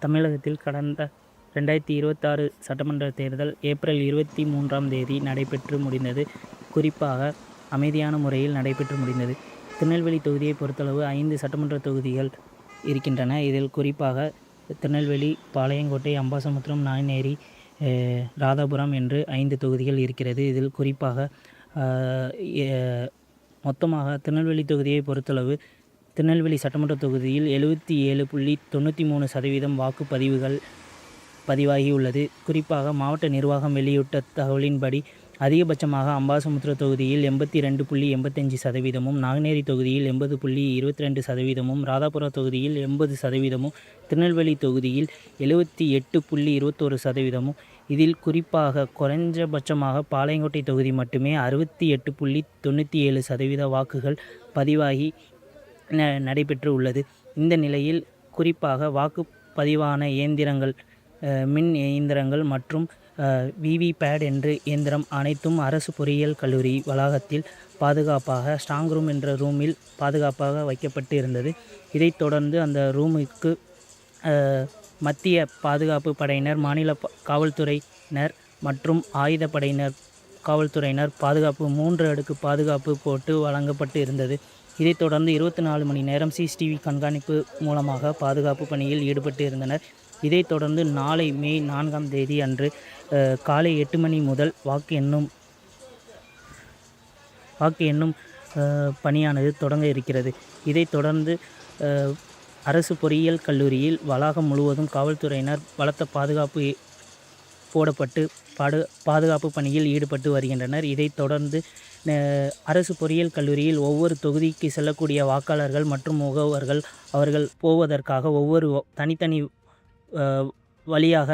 தமிழகத்தில் கடந்த 2026 சட்டமன்ற தேர்தல் ஏப்ரல் 23ஆம் தேதி நடைபெற்று முடிந்தது. குறிப்பாக அமைதியான முறையில் நடைபெற்று முடிந்தது. திருநெல்வேலி தொகுதியை பொறுத்தளவு 5 சட்டமன்ற தொகுதிகள் இருக்கின்றன. இதில் குறிப்பாக திருநெல்வேலி, பாளையங்கோட்டை, அம்பாசமுத்திரம், நாங்குநேரி, ராதாபுரம் என்று 5 தொகுதிகள் இருக்கிறது. இதில் குறிப்பாக மொத்தமாக திருநெல்வேலி தொகுதியை பொறுத்தளவு திருநெல்வேலி சட்டமன்ற தொகுதியில் 77.93% வாக்குப்பதிவுகள் பதிவாகியுள்ளது. குறிப்பாக மாவட்ட நிர்வாகம் வெளியிட்ட தகவலின்படி அதிகபட்சமாக அம்பாசமுத்திர தொகுதியில் 82.85%, நாங்குநேரி தொகுதியில் 80.22%, ராதாபுரம் தொகுதியில் 80%, திருநெல்வேலி தொகுதியில் 78.21%. இதில் குறிப்பாக குறைஞ்சபட்சமாக பாளையங்கோட்டை தொகுதி மட்டுமே 68.97% வாக்குகள் பதிவாகி நடைபெற்று உள்ளது. இந்த நிலையில் குறிப்பாக வாக்குப்பதிவான இயந்திரங்கள், மின் இயந்திரங்கள் மற்றும் விவிபேட் என்ற இயந்திரம் அனைத்தும் அரசு பொறியியல் கல்லூரி வளாகத்தில் பாதுகாப்பாக ஸ்ட்ராங் ரூம் என்ற ரூமில் பாதுகாப்பாக வைக்கப்பட்டு இருந்தது. இதைத் தொடர்ந்து அந்த ரூமுக்கு மத்திய பாதுகாப்பு படையினர், மாநில காவல்துறையினர் மற்றும் ஆயுதப்படையினர், காவல்துறையினர் பாதுகாப்பு 3 அடுக்கு பாதுகாப்பு போட்டு வழங்கப்பட்டு இருந்தது. இதைத் தொடர்ந்து 24 மணி நேரம் CCTV கண்காணிப்பு மூலமாக பாதுகாப்பு பணியில் ஈடுபட்டு இருந்தனர். இதைத் தொடர்ந்து நாளை மே 4ஆம் தேதி அன்று காலை 8 மணி முதல் வாக்கு எண்ணும் பணியானது தொடங்க இருக்கிறது. இதைத் தொடர்ந்து அரசு பொறியியல் கல்லூரியில் வளாகம் முழுவதும் காவல்துறையினர் பலத்த பாதுகாப்பு போடப்பட்டு பாதுகாப்பு பணியில் ஈடுபட்டு வருகின்றனர். இதைத் தொடர்ந்து அரசு பொறியியல் கல்லூரியில் ஒவ்வொரு தொகுதிக்கு செல்லக்கூடிய வாக்காளர்கள் மற்றும் முகவர்கள் அவர்கள் போவதற்காக ஒவ்வொரு தனித்தனி வழியாக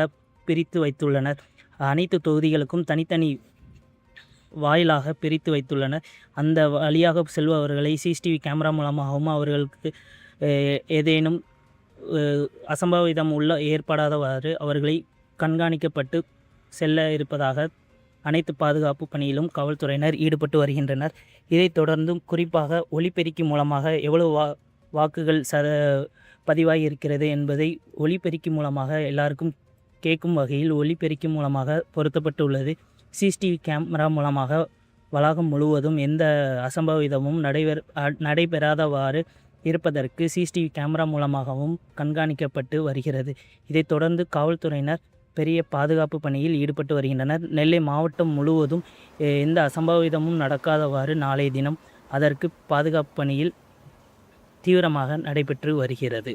பிரித்து வைத்துள்ளனர். அனைத்து தொகுதிகளுக்கும் தனித்தனி வாயிலாக பிரித்து வைத்துள்ளனர். அந்த வழியாக செல்பவர்களை CCTV கேமரா மூலமாகவும் அவர்களுக்கு ஏதேனும் அசம்பாவிதம் ஏற்படாதவாறு அவர்களை கண்காணிக்கப்பட்டு செல்ல இருப்பதாக அனைத்து பாதுகாப்பு பணியிலும் காவல்துறையினர் ஈடுபட்டு வருகின்றனர். இதைத் தொடர்ந்து குறிப்பாக ஒலிபெருக்கி மூலமாக எவ்வளவு வாக்குகள் பதிவாகி இருக்கிறது என்பதை ஒலிபெருக்கி மூலமாக எல்லாருக்கும் கேட்கும் வகையில் ஒலிபெருக்கி மூலமாக பொருத்தப்பட்டுள்ளது. CCTV கேமரா மூலமாக வளாகம் முழுவதும் எந்த அசம்பாவிதமும் நடைபெறாதவாறு இருப்பதற்கு CCTV கேமரா மூலமாகவும் கண்காணிக்கப்பட்டு வருகிறது. இதைத் தொடர்ந்து காவல்துறையினர் பெரிய பாதுகாப்பு பணியில் ஈடுபட்டு வருகின்றனர். நெல்லை மாவட்டம் முழுவதும் எந்த அசம்பாவிதமும் நடக்காதவாறு நாளைய தினம் அதற்கு பாதுகாப்பு பணியில் தீவிரமாக நடைபெற்று வருகிறது.